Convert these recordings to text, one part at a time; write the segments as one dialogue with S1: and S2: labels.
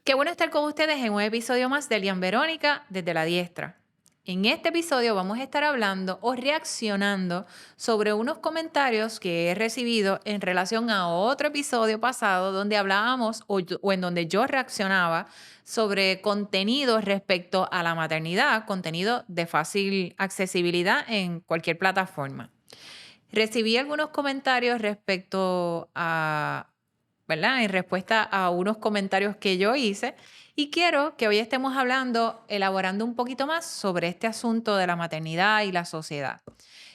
S1: Qué bueno estar con ustedes en un episodio más de Elian Verónica desde la Diestra. En este episodio vamos a estar hablando o reaccionando sobre unos comentarios que he recibido en relación a otro episodio pasado donde hablábamos o en donde yo reaccionaba sobre contenido respecto a la maternidad, contenido de fácil accesibilidad en cualquier plataforma. Recibí algunos comentarios respecto a, ¿verdad? En respuesta a unos comentarios que yo hice y quiero que hoy estemos hablando, elaborando un poquito más sobre este asunto de la maternidad y la sociedad.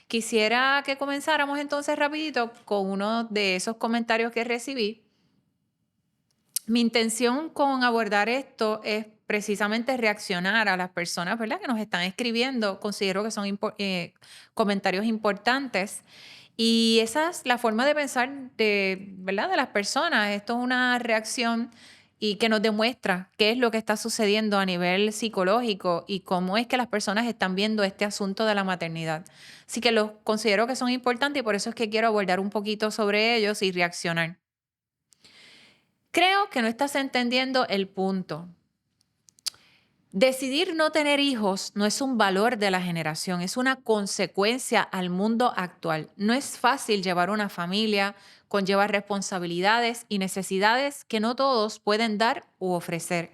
S1: Quisiera que comenzáramos entonces rapidito con uno de esos comentarios que recibí. Mi intención con abordar esto es precisamente reaccionar a las personas, ¿verdad? Que nos están escribiendo. Considero que son comentarios importantes y esa es la forma de pensar de, ¿verdad? De las personas. Esto es una reacción y que nos demuestra qué es lo que está sucediendo a nivel psicológico y cómo es que las personas están viendo este asunto de la maternidad. Así que los considero que son importantes y por eso es que quiero abordar un poquito sobre ellos y reaccionar. Creo que no estás entendiendo el punto. Decidir no tener hijos no es un valor de la generación, es una consecuencia al mundo actual. No es fácil llevar una familia, conlleva responsabilidades y necesidades que no todos pueden dar u ofrecer.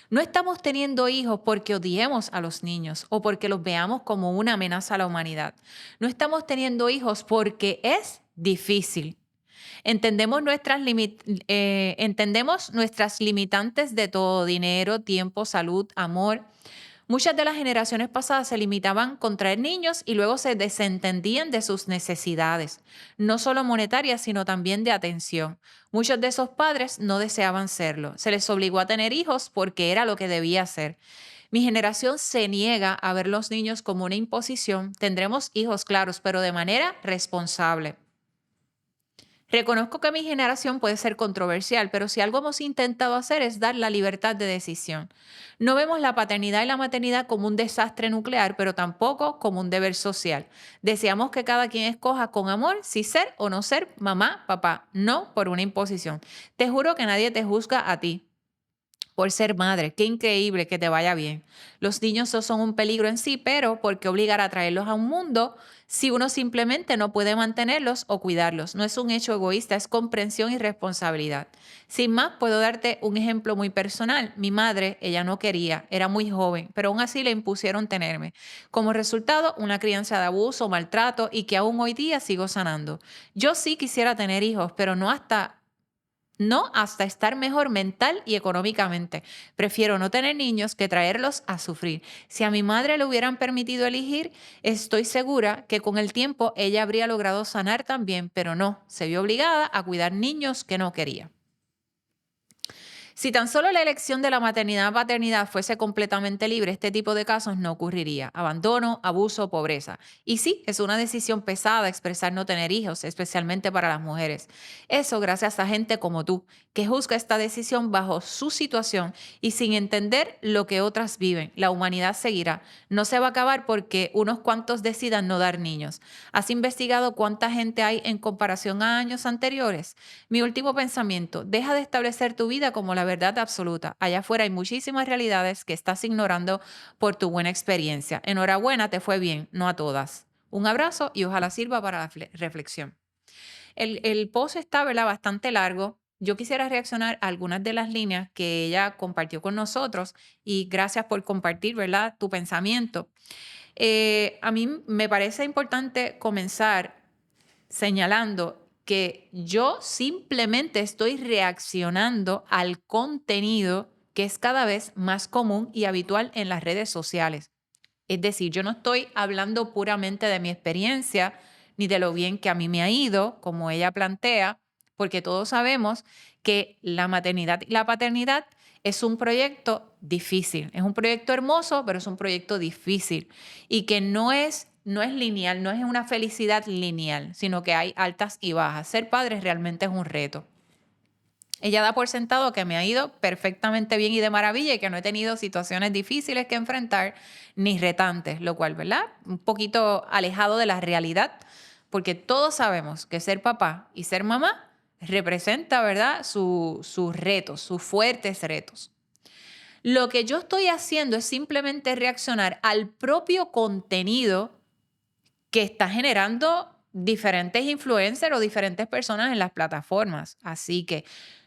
S1: No estamos teniendo hijos porque odiemos a los niños o porque los veamos como una amenaza a la humanidad. No estamos teniendo hijos porque es difícil. Entendemos nuestras limitantes de todo, dinero, tiempo, salud, amor. Muchas de las generaciones pasadas se limitaban con traer niños y luego se desentendían de sus necesidades, no solo monetarias, sino también de atención. Muchos de esos padres no deseaban serlo. Se les obligó a tener hijos porque era lo que debía hacer. Mi generación se niega a ver los niños como una imposición. Tendremos hijos, claros, pero de manera responsable. Reconozco que mi generación puede ser controversial, pero si algo hemos intentado hacer es dar la libertad de decisión. No vemos la paternidad y la maternidad como un desastre nuclear, pero tampoco como un deber social. Deseamos que cada quien escoja con amor si ser o no ser mamá, papá, no por una imposición. Te juro que nadie te juzga a ti por ser madre. Qué increíble que te vaya bien. Los niños no son un peligro en sí, pero ¿por qué obligar a traerlos a un mundo si uno simplemente no puede mantenerlos o cuidarlos? No es un hecho egoísta, es comprensión y responsabilidad. Sin más, puedo darte un ejemplo muy personal. Mi madre, ella no quería, era muy joven, pero aún así le impusieron tenerme. Como resultado, una crianza de abuso, maltrato y que aún hoy día sigo sanando. Yo sí quisiera tener hijos, pero no hasta estar mejor mental y económicamente. Prefiero no tener niños que traerlos a sufrir. Si a mi madre le hubieran permitido elegir, estoy segura que con el tiempo ella habría logrado sanar también, pero no, se vio obligada a cuidar niños que no quería. Si tan solo la elección de la maternidad o paternidad fuese completamente libre, este tipo de casos no ocurriría. Abandono, abuso, pobreza. Y sí, es una decisión pesada expresar no tener hijos, especialmente para las mujeres. Eso gracias a gente como tú, que juzga esta decisión bajo su situación y sin entender lo que otras viven. La humanidad seguirá. No se va a acabar porque unos cuantos decidan no dar niños. ¿Has investigado cuánta gente hay en comparación a años anteriores? Mi último pensamiento, deja de establecer tu vida como la verdad absoluta. Allá afuera hay muchísimas realidades que estás ignorando por tu buena experiencia. Enhorabuena, te fue bien, no a todas. Un abrazo y ojalá sirva para la reflexión. El post está, ¿verdad?, bastante largo. Yo quisiera reaccionar a algunas de las líneas que ella compartió con nosotros y gracias por compartir, ¿verdad?, tu pensamiento. A mí me parece importante comenzar señalando que yo simplemente estoy reaccionando al contenido que es cada vez más común y habitual en las redes sociales. Es decir, yo no estoy hablando puramente de mi experiencia ni de lo bien que a mí me ha ido, como ella plantea, porque todos sabemos que la maternidad y la paternidad es un proyecto difícil. Es un proyecto hermoso, pero es un proyecto difícil y que no es lineal, no es una felicidad lineal, sino que hay altas y bajas. Ser padre realmente es un reto. Ella da por sentado que me ha ido perfectamente bien y de maravilla y que no he tenido situaciones difíciles que enfrentar ni retantes, lo cual, ¿verdad? Un poquito alejado de la realidad, porque todos sabemos que ser papá y ser mamá representa, ¿verdad? Sus retos, sus fuertes retos. Lo que yo estoy haciendo es simplemente reaccionar al propio contenido que está generando diferentes influencers o diferentes personas en las plataformas. Así que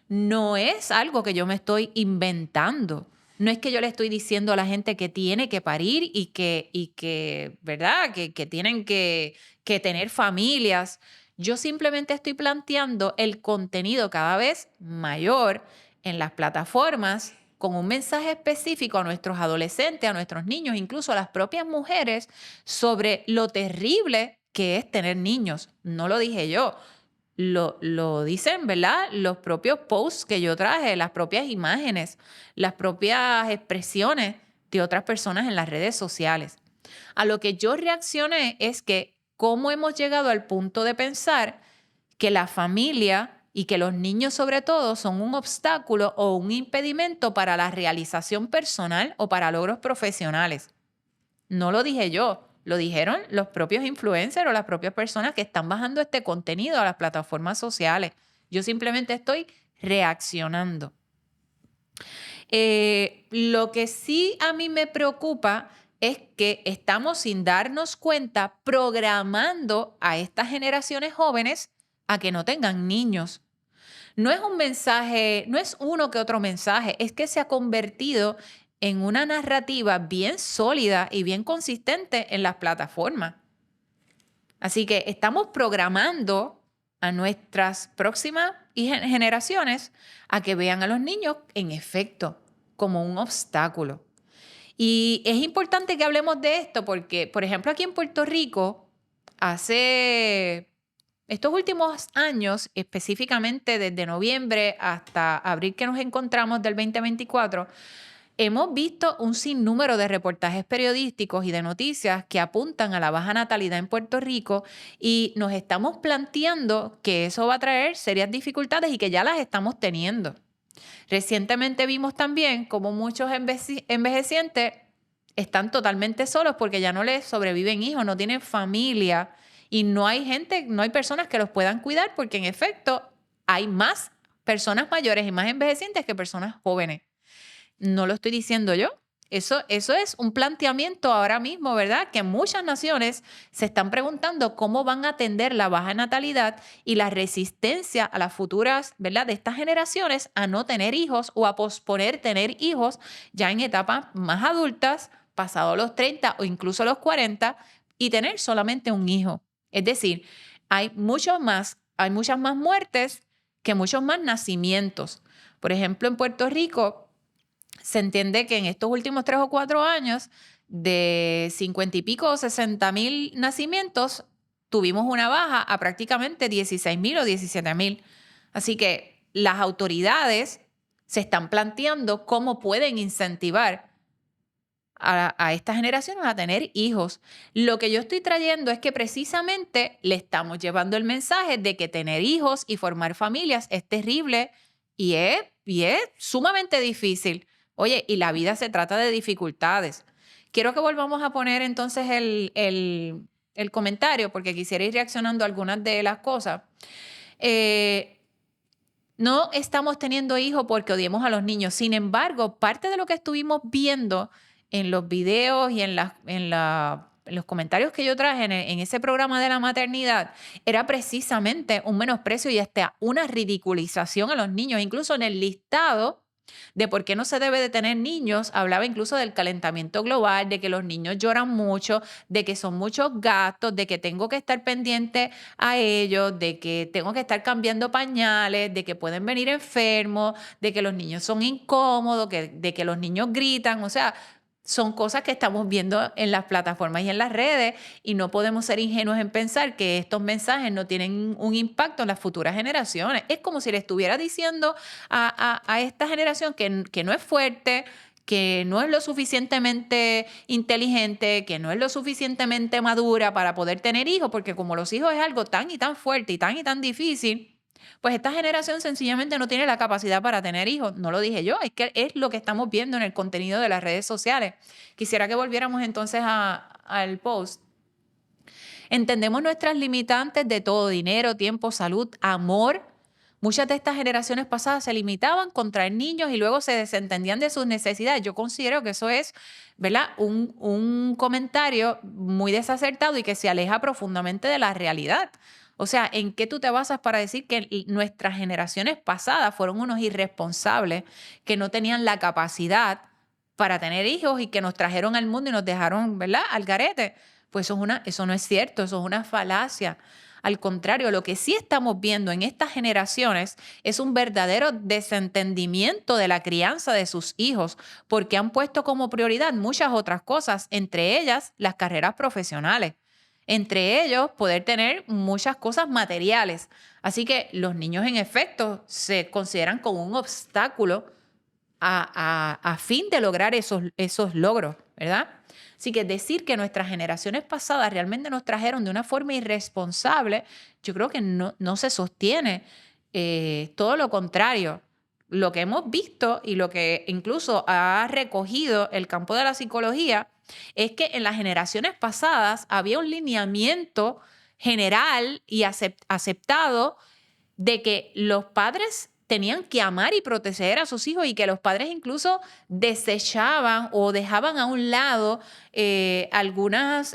S1: no es algo que yo me estoy inventando. No es que yo le estoy diciendo a la gente que tiene que parir y que ¿verdad? Que tienen que tener familias. Yo simplemente estoy planteando el contenido cada vez mayor en las plataformas con un mensaje específico a nuestros adolescentes, a nuestros niños, incluso a las propias mujeres, sobre lo terrible que es tener niños. No lo dije yo, lo dicen, ¿verdad? Los propios posts que yo traje, las propias imágenes, las propias expresiones de otras personas en las redes sociales. A lo que yo reaccioné es que cómo hemos llegado al punto de pensar que la familia y que los niños sobre todo son un obstáculo o un impedimento para la realización personal o para logros profesionales. No lo dije yo, lo dijeron los propios influencers o las propias personas que están bajando este contenido a las plataformas sociales. Yo simplemente estoy reaccionando. Lo que sí a mí me preocupa es que estamos sin darnos cuenta programando a estas generaciones jóvenes a que no tengan niños. No es un mensaje, no es uno que otro mensaje, es que se ha convertido en una narrativa bien sólida y bien consistente en las plataformas. Así que estamos programando a nuestras próximas generaciones a que vean a los niños, en efecto, como un obstáculo. Y es importante que hablemos de esto porque, por ejemplo, aquí en Puerto Rico, hace estos últimos años, específicamente desde noviembre hasta abril que nos encontramos del 2024, hemos visto un sinnúmero de reportajes periodísticos y de noticias que apuntan a la baja natalidad en Puerto Rico y nos estamos planteando que eso va a traer serias dificultades y que ya las estamos teniendo. Recientemente vimos también cómo muchos envejecientes están totalmente solos porque ya no les sobreviven hijos, no tienen familia y no hay gente, no hay personas que los puedan cuidar porque en efecto hay más personas mayores y más envejecientes que personas jóvenes. No lo estoy diciendo yo. Eso es un planteamiento ahora mismo, ¿verdad? Que muchas naciones se están preguntando cómo van a atender la baja natalidad y la resistencia a las futuras, ¿verdad? De estas generaciones a no tener hijos o a posponer tener hijos ya en etapas más adultas, pasados los 30 o incluso los 40, y tener solamente un hijo. Es decir, hay muchas más muertes que muchos más nacimientos. Por ejemplo, en Puerto Rico se entiende que en estos últimos 3 o 4 años, de 50 y pico o 60,000 nacimientos, tuvimos una baja a prácticamente 16,000 o 17,000. Así que las autoridades se están planteando cómo pueden incentivar a estas generaciones a tener hijos. Lo que yo estoy trayendo es que precisamente le estamos llevando el mensaje de que tener hijos y formar familias es terrible y es sumamente difícil. Oye, y la vida se trata de dificultades. Quiero que volvamos a poner entonces el comentario porque quisiera ir reaccionando a algunas de las cosas. Eh, no estamos teniendo hijos porque odiemos a los niños. Sin embargo, parte de lo que estuvimos viendo en los videos y en los comentarios que yo traje en ese programa de la maternidad era precisamente un menosprecio y hasta una ridiculización a los niños. Incluso en el listado de por qué no se debe de tener niños, hablaba incluso del calentamiento global, de que los niños lloran mucho, de que son muchos gastos, de que tengo que estar pendiente a ellos, de que tengo que estar cambiando pañales, de que pueden venir enfermos, de que los niños son incómodos, de que los niños gritan, o sea, son cosas que estamos viendo en las plataformas y en las redes y no podemos ser ingenuos en pensar que estos mensajes no tienen un impacto en las futuras generaciones. Es como si le estuviera diciendo a esta generación que no es fuerte, que no es lo suficientemente inteligente, que no es lo suficientemente madura para poder tener hijos, porque como los hijos es algo tan y tan fuerte y tan difícil, pues esta generación sencillamente no tiene la capacidad para tener hijos. No lo dije yo, es que es lo que estamos viendo en el contenido de las redes sociales. Quisiera que volviéramos entonces al post. Entendemos nuestras limitantes de todo: dinero, tiempo, salud, amor. Muchas de estas generaciones pasadas se limitaban con traer niños y luego se desentendían de sus necesidades. Yo considero que eso es, ¿verdad? Un comentario muy desacertado y que se aleja profundamente de la realidad. O sea, ¿en qué tú te basas para decir que nuestras generaciones pasadas fueron unos irresponsables que no tenían la capacidad para tener hijos y que nos trajeron al mundo y nos dejaron, ¿verdad?, al garete? Pues eso no es cierto, eso es una falacia. Al contrario, lo que sí estamos viendo en estas generaciones es un verdadero desentendimiento de la crianza de sus hijos, porque han puesto como prioridad muchas otras cosas, entre ellas las carreras profesionales, entre ellos poder tener muchas cosas materiales. Así que los niños en efecto se consideran como un obstáculo a fin de lograr esos logros, ¿verdad? Así que decir que nuestras generaciones pasadas realmente nos trajeron de una forma irresponsable, yo creo que no se sostiene. Todo lo contrario, lo que hemos visto y lo que incluso ha recogido el campo de la psicología es que en las generaciones pasadas había un lineamiento general y aceptado de que los padres tenían que amar y proteger a sus hijos y que los padres incluso desechaban o dejaban a un lado algunos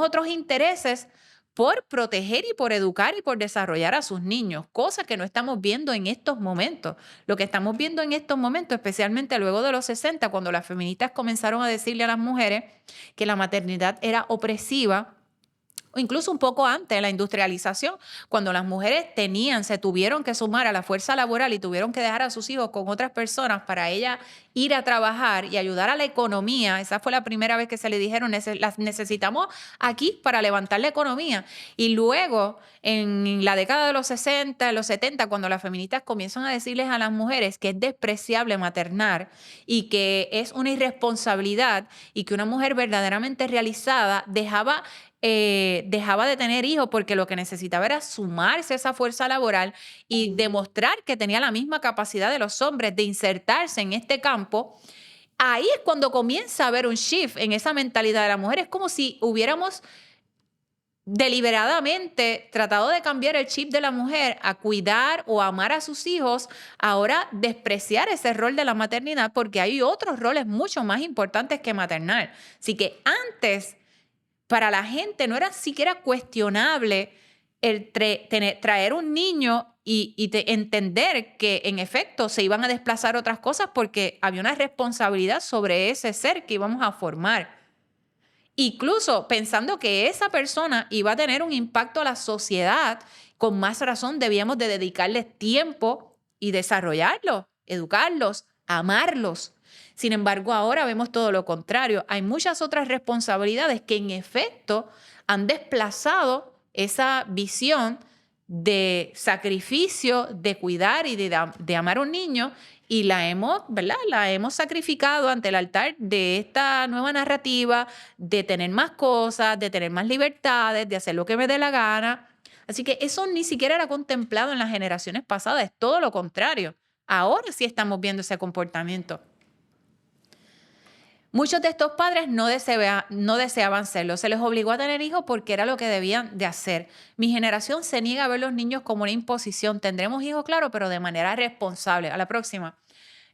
S1: otros intereses por proteger y por educar y por desarrollar a sus niños, cosa que no estamos viendo en estos momentos. Lo que estamos viendo en estos momentos, especialmente luego de los 60, cuando las feministas comenzaron a decirle a las mujeres que la maternidad era opresiva, o incluso un poco antes de la industrialización, cuando las mujeres se tuvieron que sumar a la fuerza laboral y tuvieron que dejar a sus hijos con otras personas para ellas ir a trabajar y ayudar a la economía. Esa fue la primera vez que se le dijeron, las necesitamos aquí para levantar la economía. Y luego, en la década de los 60, los 70, cuando las feministas comienzan a decirles a las mujeres que es despreciable maternar y que es una irresponsabilidad y que una mujer verdaderamente realizada dejaba de tener hijos porque lo que necesitaba era sumarse a esa fuerza laboral y demostrar que tenía la misma capacidad de los hombres de insertarse en este campo. Ahí es cuando comienza a haber un shift en esa mentalidad de la mujer. Es como si hubiéramos deliberadamente tratado de cambiar el chip de la mujer a cuidar o amar a sus hijos, ahora despreciar ese rol de la maternidad porque hay otros roles mucho más importantes que maternar. Así que antes, para la gente no era siquiera cuestionable el traer un niño y entender que en efecto se iban a desplazar otras cosas porque había una responsabilidad sobre ese ser que íbamos a formar. Incluso pensando que esa persona iba a tener un impacto a la sociedad, con más razón debíamos de dedicarles tiempo y desarrollarlos, educarlos, amarlos. Sin embargo, ahora vemos todo lo contrario. Hay muchas otras responsabilidades que en efecto han desplazado esa visión de sacrificio, de cuidar y de amar a un niño y ¿verdad? La hemos sacrificado ante el altar de esta nueva narrativa, de tener más cosas, de tener más libertades, de hacer lo que me dé la gana. Así que eso ni siquiera era contemplado en las generaciones pasadas, es todo lo contrario. Ahora sí estamos viendo ese comportamiento. Muchos de estos padres no deseaban serlo. Se les obligó a tener hijos porque era lo que debían de hacer. Mi generación se niega a ver los niños como una imposición. Tendremos hijos, claro, pero de manera responsable. A la próxima.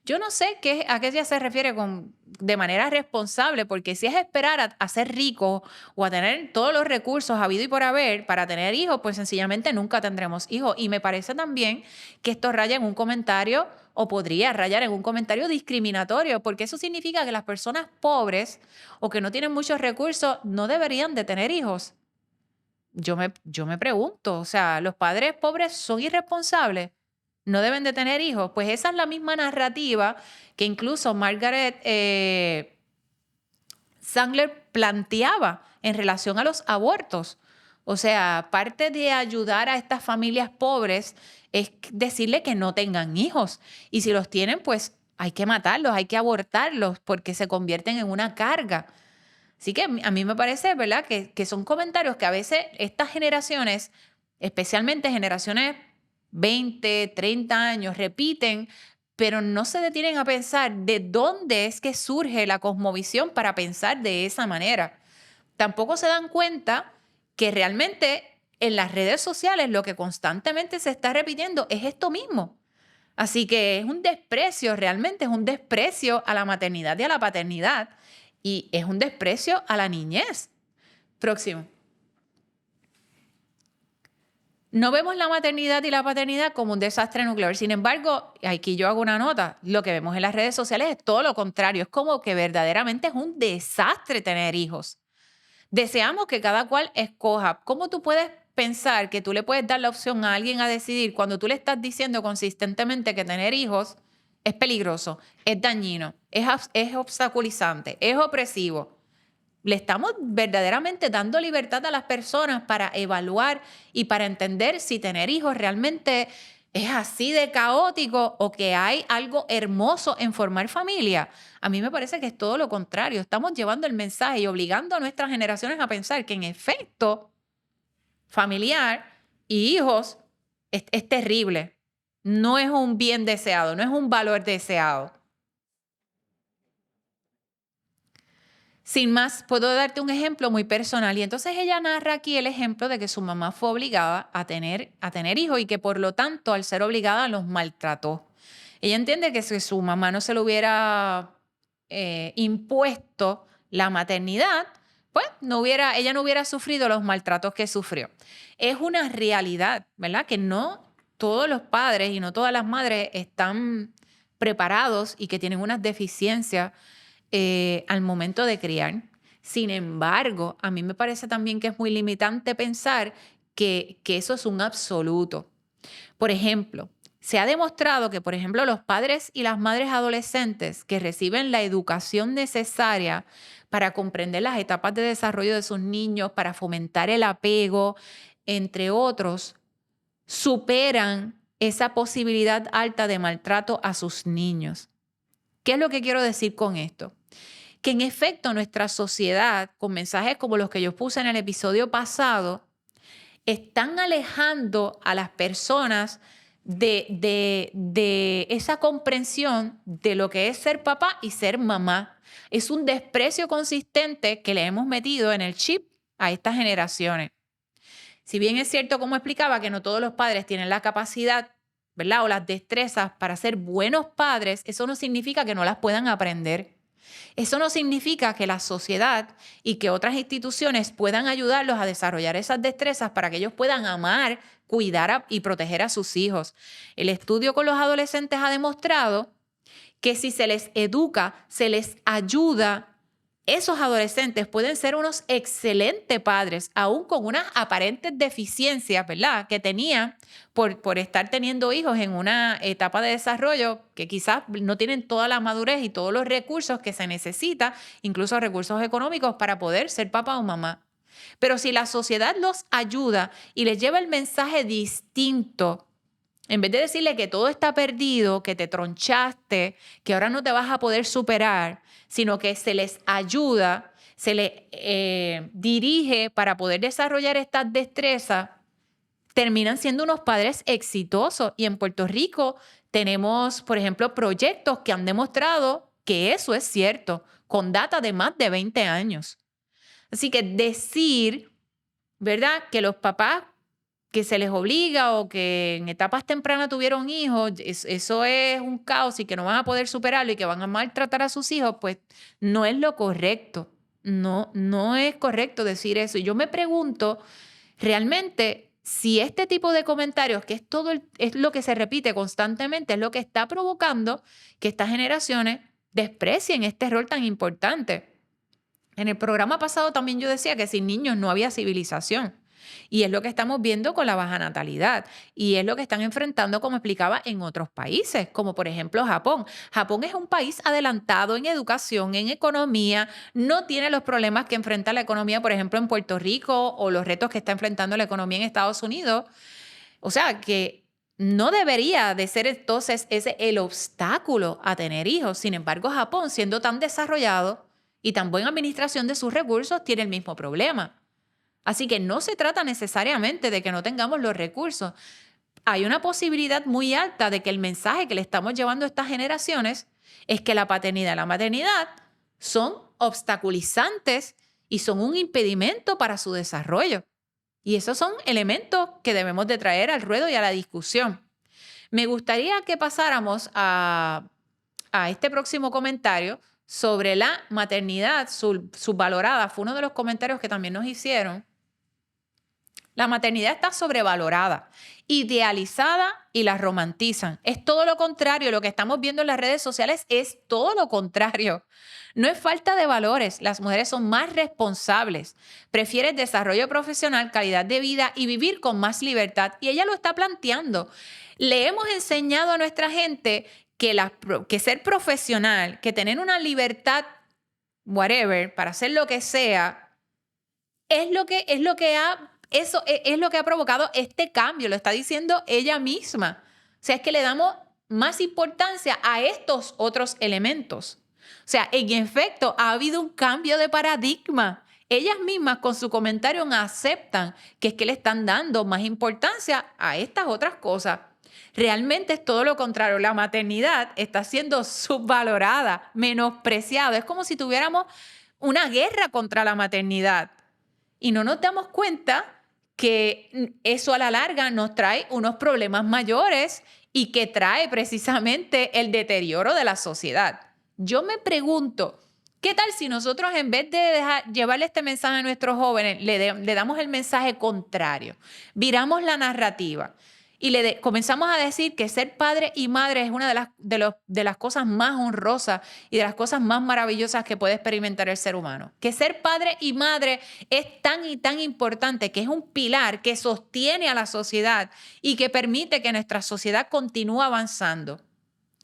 S1: Yo no sé a qué ella se refiere con de manera responsable, porque si es esperar a ser rico o a tener todos los recursos habido y por haber para tener hijos, pues sencillamente nunca tendremos hijos. Y me parece también que esto raya en un comentario o podría rayar en un comentario discriminatorio, porque eso significa que las personas pobres o que no tienen muchos recursos no deberían de tener hijos. Yo me pregunto, o sea, ¿los padres pobres son irresponsables? ¿No deben de tener hijos? Pues esa es la misma narrativa que incluso Margaret Sanger planteaba en relación a los abortos. O sea, parte de ayudar a estas familias pobres es decirle que no tengan hijos. Y si los tienen, pues hay que matarlos, hay que abortarlos porque se convierten en una carga. Así que a mí me parece, ¿verdad?, que son comentarios que a veces estas generaciones, especialmente generaciones 20, 30 años, repiten, pero no se detienen a pensar de dónde es que surge la cosmovisión para pensar de esa manera. Tampoco se dan cuenta que realmente en las redes sociales lo que constantemente se está repitiendo es esto mismo. Así que es un desprecio, realmente es un desprecio a la maternidad y a la paternidad. Y es un desprecio a la niñez. Próximo. No vemos la maternidad y la paternidad como un desastre nuclear. Sin embargo, aquí yo hago una nota, lo que vemos en las redes sociales es todo lo contrario. Es como que verdaderamente es un desastre tener hijos. Deseamos que cada cual escoja. ¿Cómo tú puedes pensar que tú le puedes dar la opción a alguien a decidir cuando tú le estás diciendo consistentemente que tener hijos es peligroso, es dañino, es obstaculizante, es opresivo? Le estamos verdaderamente dando libertad a las personas para evaluar y para entender si tener hijos realmente es así de caótico o que hay algo hermoso en formar familia. A mí me parece que es todo lo contrario. Estamos llevando el mensaje y obligando a nuestras generaciones a pensar que en efecto familiar y hijos es terrible. No es un bien deseado, no es un valor deseado. Sin más, puedo darte un ejemplo muy personal. Y entonces ella narra aquí el ejemplo de que su mamá fue obligada a tener hijos y que por lo tanto, al ser obligada, los maltrató. Ella entiende que si su mamá no se lo hubiera impuesto la maternidad, pues ella no hubiera sufrido los maltratos que sufrió. Es una realidad, ¿verdad? Que no todos los padres y no todas las madres están preparados y que tienen unas deficiencias al momento de criar. Sin embargo, a mí me parece también que es muy limitante pensar que eso es un absoluto. Por ejemplo, se ha demostrado que, por ejemplo, los padres y las madres adolescentes que reciben la educación necesaria para comprender las etapas de desarrollo de sus niños, para fomentar el apego, entre otros, superan esa posibilidad alta de maltrato a sus niños. ¿Qué es lo que quiero decir con esto? Que en efecto nuestra sociedad, con mensajes como los que yo puse en el episodio pasado, están alejando a las personas de esa comprensión de lo que es ser papá y ser mamá. Es un desprecio consistente que le hemos metido en el chip a estas generaciones. Si bien es cierto, como explicaba, que no todos los padres tienen la capacidad, ¿verdad? O las destrezas para ser buenos padres, eso no significa que no las puedan aprender. Eso no significa que la sociedad y que otras instituciones puedan ayudarlos a desarrollar esas destrezas para que ellos puedan amar, cuidar y proteger a sus hijos. El estudio con los adolescentes ha demostrado que si se les educa, se les ayuda, esos adolescentes pueden ser unos excelentes padres, aún con unas aparentes deficiencias, ¿verdad?, que tenían por estar teniendo hijos en una etapa de desarrollo que quizás no tienen toda la madurez y todos los recursos que se necesita, incluso recursos económicos para poder ser papá o mamá. Pero si la sociedad los ayuda y les lleva el mensaje distinto, en vez de decirle que todo está perdido, que te tronchaste, que ahora no te vas a poder superar, sino que se les ayuda, se les dirige para poder desarrollar estas destrezas, terminan siendo unos padres exitosos. Y en Puerto Rico tenemos, por ejemplo, proyectos que han demostrado que eso es cierto, con data de más de 20 años. Así que decir, ¿verdad?, que los papás que se les obliga o que en etapas tempranas tuvieron hijos, eso es un caos y que no van a poder superarlo y que van a maltratar a sus hijos, pues no es lo correcto. No, no es correcto decir eso. Y yo me pregunto realmente si este tipo de comentarios, que es lo que se repite constantemente, es lo que está provocando que estas generaciones desprecien este rol tan importante. En el programa pasado también yo decía que sin niños no había civilización. Y es lo que estamos viendo con la baja natalidad. Y es lo que están enfrentando, como explicaba, en otros países, como por ejemplo Japón. Japón es un país adelantado en educación, en economía, no tiene los problemas que enfrenta la economía, por ejemplo, en Puerto Rico o los retos que está enfrentando la economía en Estados Unidos. O sea, que no debería de ser entonces ese el obstáculo a tener hijos. Sin embargo, Japón, siendo tan desarrollado y tan buena administración de sus recursos, tiene el mismo problema. Así que no se trata necesariamente de que no tengamos los recursos. Hay una posibilidad muy alta de que el mensaje que le estamos llevando a estas generaciones es que la paternidad y la maternidad son obstaculizantes y son un impedimento para su desarrollo. Y esos son elementos que debemos de traer al ruedo y a la discusión. Me gustaría que pasáramos a este próximo comentario sobre la maternidad subvalorada. Fue uno de los comentarios que también nos hicieron. La maternidad está sobrevalorada, idealizada y la romantizan. Es todo lo contrario. Lo que estamos viendo en las redes sociales es todo lo contrario. No es falta de valores. Las mujeres son más responsables. Prefieren desarrollo profesional, calidad de vida y vivir con más libertad. Y ella lo está planteando. Le hemos enseñado a nuestra gente que ser profesional, que tener una libertad, whatever, para hacer lo que sea, es lo que ha provocado este cambio, lo está diciendo ella misma. O sea, es que le damos más importancia a estos otros elementos. O sea, en efecto, ha habido un cambio de paradigma. Ellas mismas con su comentario aceptan que es que le están dando más importancia a estas otras cosas. Realmente es todo lo contrario. La maternidad está siendo subvalorada, menospreciada. Es como si tuviéramos una guerra contra la maternidad. Y no nos damos cuenta que eso a la larga nos trae unos problemas mayores y que trae precisamente el deterioro de la sociedad. Yo me pregunto, ¿qué tal si nosotros en vez de llevarle este mensaje a nuestros jóvenes, le damos el mensaje contrario, viramos la narrativa y comenzamos a decir que ser padre y madre es una de las cosas más honrosas y de las cosas más maravillosas que puede experimentar el ser humano? Que ser padre y madre es tan y tan importante, que es un pilar que sostiene a la sociedad y que permite que nuestra sociedad continúe avanzando.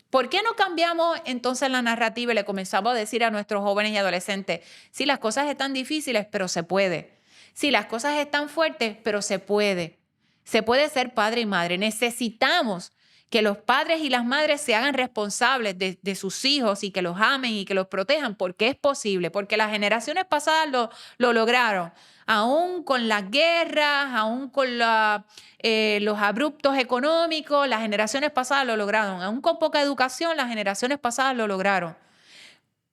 S1: ¿Por qué no cambiamos entonces la narrativa y le comenzamos a decir a nuestros jóvenes y adolescentes, sí, las cosas están difíciles, pero se puede. Sí, las cosas están fuertes, pero se puede. Se puede ser padre y madre. Necesitamos que los padres y las madres se hagan responsables de sus hijos y que los amen y que los protejan, porque es posible, porque las generaciones pasadas lo lograron. Aún con las guerras, aún con los abruptos económicos, las generaciones pasadas lo lograron. Aún con poca educación, las generaciones pasadas lo lograron.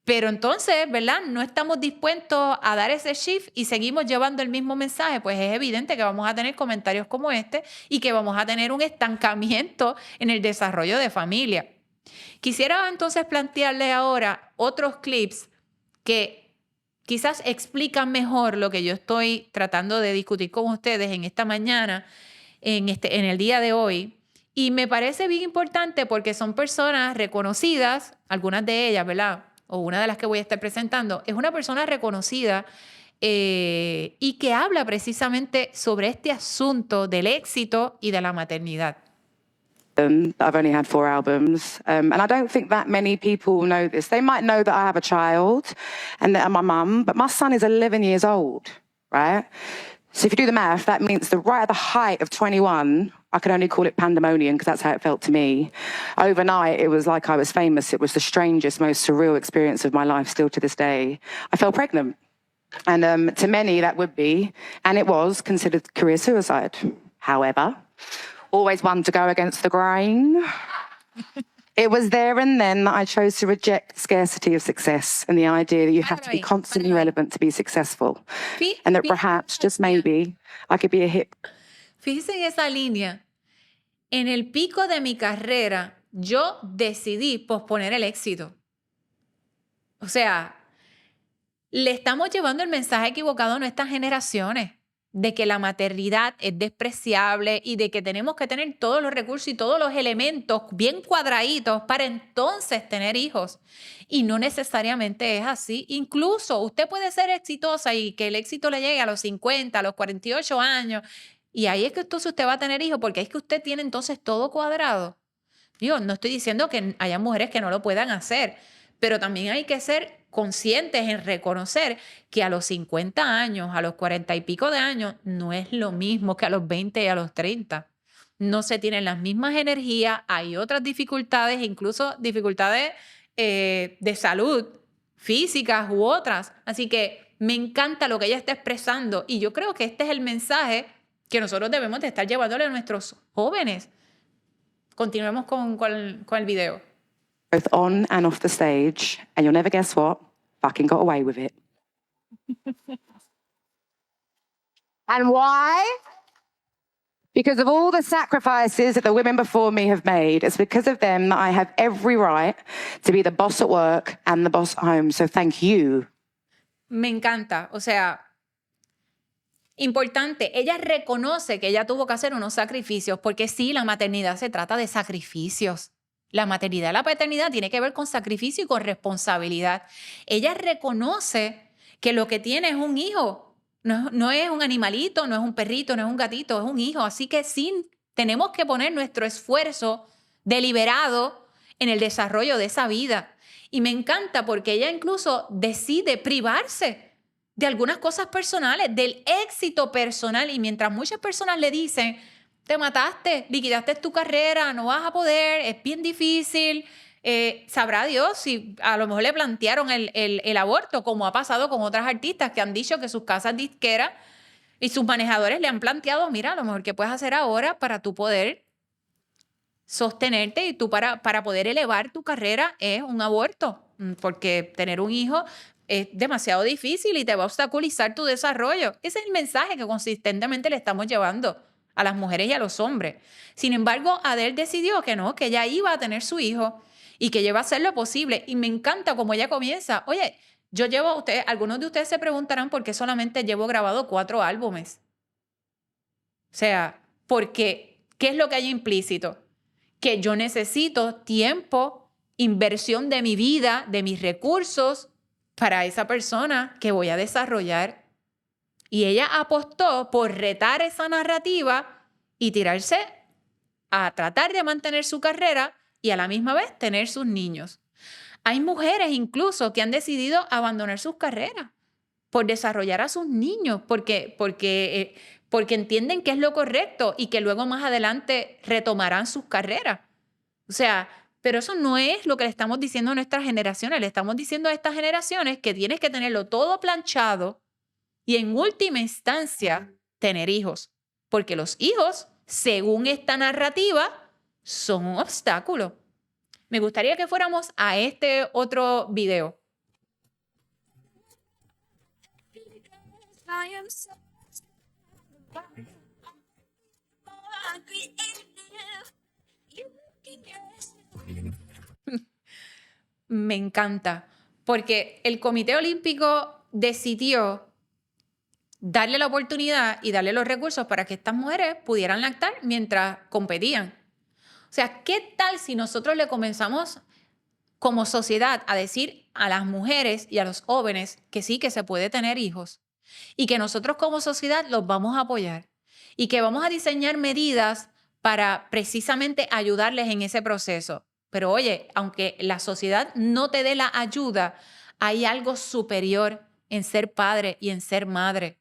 S1: Pero entonces, ¿verdad? No estamos dispuestos a dar ese shift y seguimos llevando el mismo mensaje, pues es evidente que vamos a tener comentarios como este y que vamos a tener un estancamiento en el desarrollo de familia. Quisiera entonces plantearle ahora otros clips que quizás explican mejor lo que yo estoy tratando de discutir con ustedes en esta mañana, en el día de hoy. Y me parece bien importante porque son personas reconocidas, algunas de ellas, ¿verdad? O una de las que voy a estar presentando, es una persona reconocida y que habla precisamente sobre este asunto del éxito y de la maternidad.
S2: I've only had 4 albums, and I don't think that many people know this. They might know that I have a child and that I'm my mum, but my son is 11 years old, right? So if you do the math, that means that right at the height of 21, I could only call it pandemonium because that's how it felt to me. Overnight, it was like I was famous. It was the strangest, most surreal experience of my life still to this day. I fell pregnant. And to many, that would be, and it was, considered career suicide. However, always one to go against the grain. It was there and then that I chose to reject scarcity of success and the idea that you have to be constantly relevant to be successful. And that perhaps, just maybe, I could be a hit.
S1: Fíjense en esa línea. En el pico de mi carrera, yo decidí posponer el éxito. O sea, le estamos llevando el mensaje equivocado a nuestras generaciones de que la maternidad es despreciable y de que tenemos que tener todos los recursos y todos los elementos bien cuadraditos para entonces tener hijos. Y no necesariamente es así. Incluso usted puede ser exitosa y que el éxito le llegue a los 50, a los 48 años. Y ahí es que entonces usted va a tener hijos porque es que usted tiene entonces todo cuadrado. Digo, no estoy diciendo que haya mujeres que no lo puedan hacer, pero también hay que ser conscientes en reconocer que a los 50 años, a los 40 y pico de años, no es lo mismo que a los 20 y a los 30. No se tienen las mismas energías, hay otras dificultades, incluso dificultades de salud físicas u otras. Así que me encanta lo que ella está expresando y yo creo que este es el mensaje que nosotros debemos de estar llevándole a nuestros jóvenes. Continuemos con el video.
S2: Both on and off the stage, and you'll never guess what? Fucking got away with it. And why? Because of all the sacrifices that the women before me have made, it's because of them that I have every right to be the boss at work and the boss at home. So thank you.
S1: Me encanta. O sea, importante, ella reconoce que ella tuvo que hacer unos sacrificios, porque sí, la maternidad se trata de sacrificios. La maternidad y la paternidad tiene que ver con sacrificio y con responsabilidad. Ella reconoce que lo que tiene es un hijo. No es un animalito, no es un perrito, no es un gatito, es un hijo. Así que sí, tenemos que poner nuestro esfuerzo deliberado en el desarrollo de esa vida. Y me encanta porque ella incluso decide privarse de algunas cosas personales, del éxito personal. Y mientras muchas personas le dicen, te mataste, liquidaste tu carrera, no vas a poder, es bien difícil, sabrá Dios si a lo mejor le plantearon el aborto, como ha pasado con otras artistas que han dicho que sus casas disqueras y sus manejadores le han planteado, mira, a lo mejor qué puedes hacer ahora para tú poder sostenerte y tú para poder elevar tu carrera es un aborto, porque tener un hijo es demasiado difícil y te va a obstaculizar tu desarrollo. Ese es el mensaje que consistentemente le estamos llevando a las mujeres y a los hombres. Sin embargo, Adele decidió que no, que ella iba a tener su hijo y que ella iba a hacer lo posible. Y me encanta cómo ella comienza. Oye, algunos de ustedes se preguntarán por qué solamente llevo grabado 4 álbumes. O sea, porque, ¿qué es lo que hay implícito? Que yo necesito tiempo, inversión de mi vida, de mis recursos para esa persona que voy a desarrollar. Y ella apostó por retar esa narrativa y tirarse a tratar de mantener su carrera y a la misma vez tener sus niños. Hay mujeres incluso que han decidido abandonar sus carreras por desarrollar a sus niños, porque entienden que es lo correcto y que luego más adelante retomarán sus carreras. O sea, pero eso no es lo que le estamos diciendo a nuestras generaciones. Le estamos diciendo a estas generaciones que tienes que tenerlo todo planchado y en última instancia tener hijos. Porque los hijos, según esta narrativa, son un obstáculo. Me gustaría que fuéramos a este otro video. Me encanta, porque el Comité Olímpico decidió darle la oportunidad y darle los recursos para que estas mujeres pudieran lactar mientras competían. O sea, ¿qué tal si nosotros le comenzamos como sociedad a decir a las mujeres y a los jóvenes que sí, que se puede tener hijos y que nosotros como sociedad los vamos a apoyar y que vamos a diseñar medidas para precisamente ayudarles en ese proceso? Pero oye, aunque la sociedad no te dé la ayuda, hay algo superior en ser padre y en ser madre.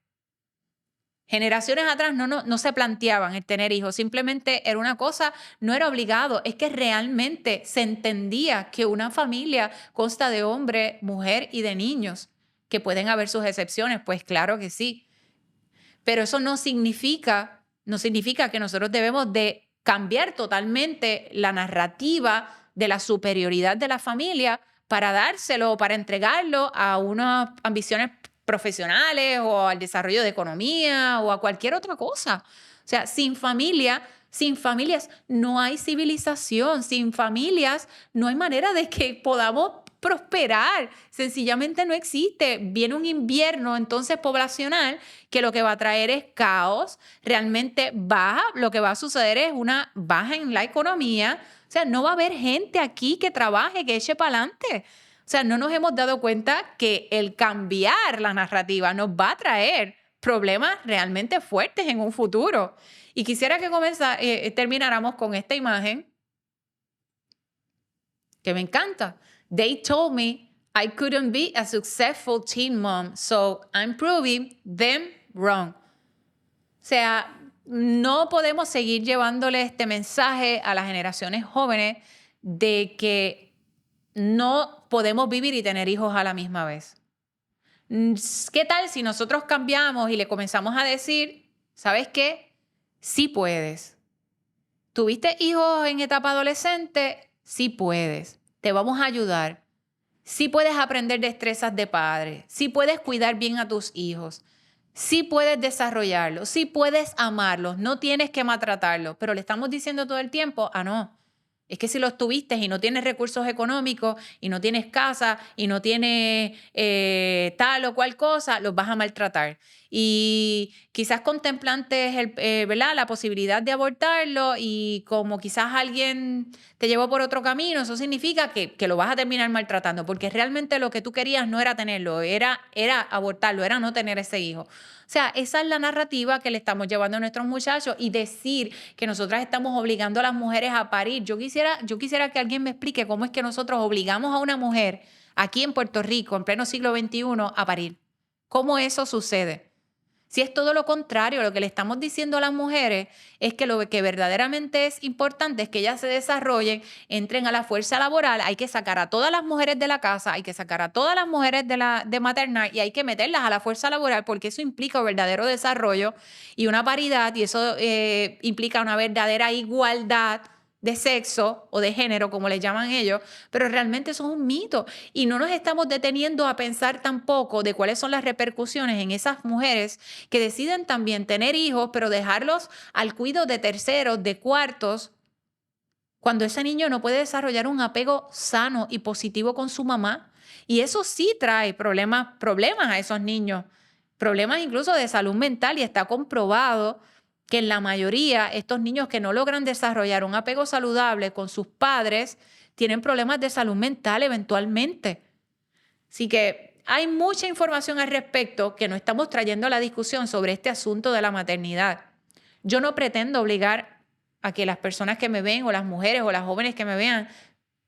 S1: Generaciones atrás no se planteaban el tener hijos, simplemente era una cosa, no era obligado, es que realmente se entendía que una familia consta de hombre, mujer y de niños, que pueden haber sus excepciones, pues claro que sí. Pero eso no significa que nosotros debemos de cambiar totalmente la narrativa de la superioridad de la familia para dárselo o para entregarlo a unas ambiciones profesionales o al desarrollo de economía o a cualquier otra cosa. O sea, sin familias no hay civilización, sin familias no hay manera de que podamos prosperar. Sencillamente no existe. Viene un invierno entonces poblacional que lo que va a traer es caos, realmente lo que va a suceder es una baja en la economía. O sea, no va a haber gente aquí que trabaje, que eche para adelante. O sea, no nos hemos dado cuenta que el cambiar la narrativa nos va a traer problemas realmente fuertes en un futuro. Y quisiera que termináramos con esta imagen que me encanta. They told me I couldn't be a successful teen mom, so I'm proving them wrong. O sea, no podemos seguir llevándole este mensaje a las generaciones jóvenes de que no podemos vivir y tener hijos a la misma vez. ¿Qué tal si nosotros cambiamos y le comenzamos a decir, ¿sabes qué? Sí puedes. ¿Tuviste hijos en etapa adolescente? Sí puedes. Te vamos a ayudar. Sí puedes aprender destrezas de padre. Sí puedes cuidar bien a tus hijos. Sí puedes desarrollarlo, sí puedes amarlos, no tienes que maltratarlos, pero le estamos diciendo todo el tiempo, no, es que si los tuviste y no tienes recursos económicos y no tienes casa y no tienes tal o cual cosa, los vas a maltratar. Y quizás contemplantes ¿verdad? La posibilidad de abortarlo y como quizás alguien te llevó por otro camino, eso significa que lo vas a terminar maltratando, porque realmente lo que tú querías no era tenerlo, era abortarlo, era no tener ese hijo. O sea, esa es la narrativa que le estamos llevando a nuestros muchachos y decir que nosotras estamos obligando a las mujeres a parir. Yo quisiera que alguien me explique cómo es que nosotros obligamos a una mujer aquí en Puerto Rico, en pleno siglo XXI, a parir. ¿Cómo eso sucede? Si es todo lo contrario, lo que le estamos diciendo a las mujeres es que lo que verdaderamente es importante es que ellas se desarrollen, entren a la fuerza laboral, hay que sacar a todas las mujeres de la casa, hay que sacar a todas las mujeres de maternal y hay que meterlas a la fuerza laboral porque eso implica un verdadero desarrollo y una paridad y eso implica una verdadera igualdad de sexo o de género, como le llaman ellos, pero realmente eso es un mito y no nos estamos deteniendo a pensar tampoco de cuáles son las repercusiones en esas mujeres que deciden también tener hijos, pero dejarlos al cuidado de terceros, de cuartos, cuando ese niño no puede desarrollar un apego sano y positivo con su mamá. Y eso sí trae problemas a esos niños, problemas incluso de salud mental y está comprobado que en la mayoría estos niños que no logran desarrollar un apego saludable con sus padres tienen problemas de salud mental eventualmente. Así que hay mucha información al respecto que no estamos trayendo a la discusión sobre este asunto de la maternidad. Yo no pretendo obligar a que las personas que me ven o las mujeres o las jóvenes que me vean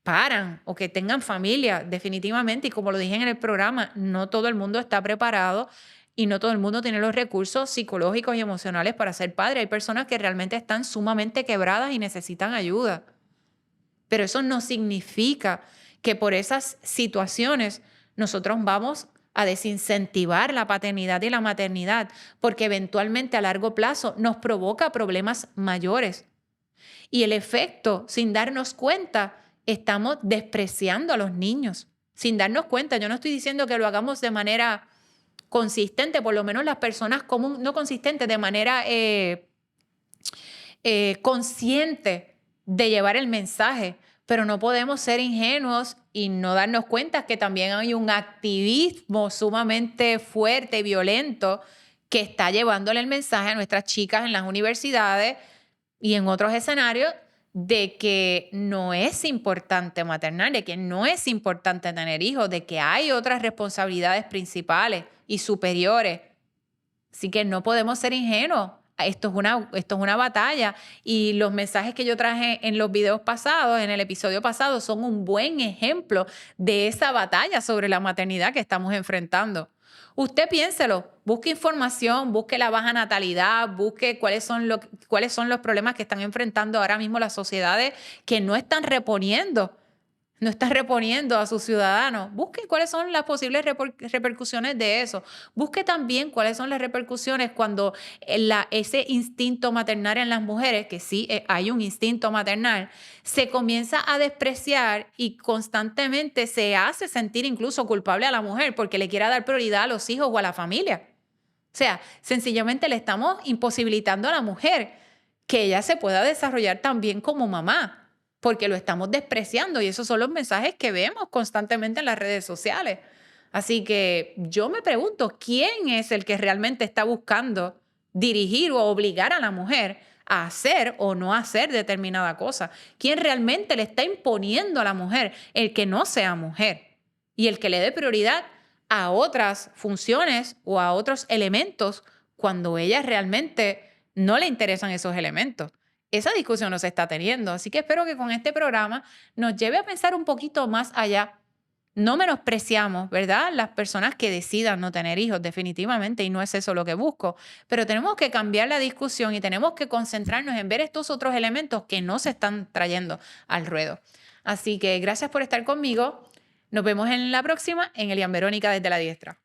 S1: paran o que tengan familia, definitivamente. Y como lo dije en el programa, no todo el mundo está preparado y no todo el mundo tiene los recursos psicológicos y emocionales para ser padre. Hay personas que realmente están sumamente quebradas y necesitan ayuda. Pero eso no significa que por esas situaciones nosotros vamos a desincentivar la paternidad y la maternidad, porque eventualmente a largo plazo nos provoca problemas mayores. Y el efecto, sin darnos cuenta, estamos despreciando a los niños. Sin darnos cuenta, yo no estoy diciendo que lo hagamos de manera consistente, por lo menos las personas comunes, no consistente, de manera consciente de llevar el mensaje, pero no podemos ser ingenuos y no darnos cuenta que también hay un activismo sumamente fuerte y violento que está llevándole el mensaje a nuestras chicas en las universidades y en otros escenarios de que no es importante maternar, de que no es importante tener hijos, de que hay otras responsabilidades principales y superiores. Así que no podemos ser ingenuos. Esto es una batalla y los mensajes que yo traje en los videos pasados, en el episodio pasado, son un buen ejemplo de esa batalla sobre la maternidad que estamos enfrentando. Usted piénselo, busque información, busque la baja natalidad, busque cuáles son los problemas que están enfrentando ahora mismo las sociedades que no están reponiendo a sus ciudadanos. Busque cuáles son las posibles repercusiones de eso. Busque también cuáles son las repercusiones cuando ese instinto maternal en las mujeres, que sí hay un instinto maternal, se comienza a despreciar y constantemente se hace sentir incluso culpable a la mujer porque le quiera dar prioridad a los hijos o a la familia. O sea, sencillamente le estamos imposibilitando a la mujer que ella se pueda desarrollar también como mamá, porque lo estamos despreciando y esos son los mensajes que vemos constantemente en las redes sociales. Así que yo me pregunto, ¿quién es el que realmente está buscando dirigir o obligar a la mujer a hacer o no hacer determinada cosa? ¿Quién realmente le está imponiendo a la mujer el que no sea mujer y el que le dé prioridad a otras funciones o a otros elementos cuando ella realmente no le interesan esos elementos? Esa discusión no se está teniendo, así que espero que con este programa nos lleve a pensar un poquito más allá. No menospreciamos, ¿verdad? Las personas que decidan no tener hijos, definitivamente, y no es eso lo que busco, pero tenemos que cambiar la discusión y tenemos que concentrarnos en ver estos otros elementos que no se están trayendo al ruedo. Así que gracias por estar conmigo. Nos vemos en la próxima en Elian Verónica desde la Diestra.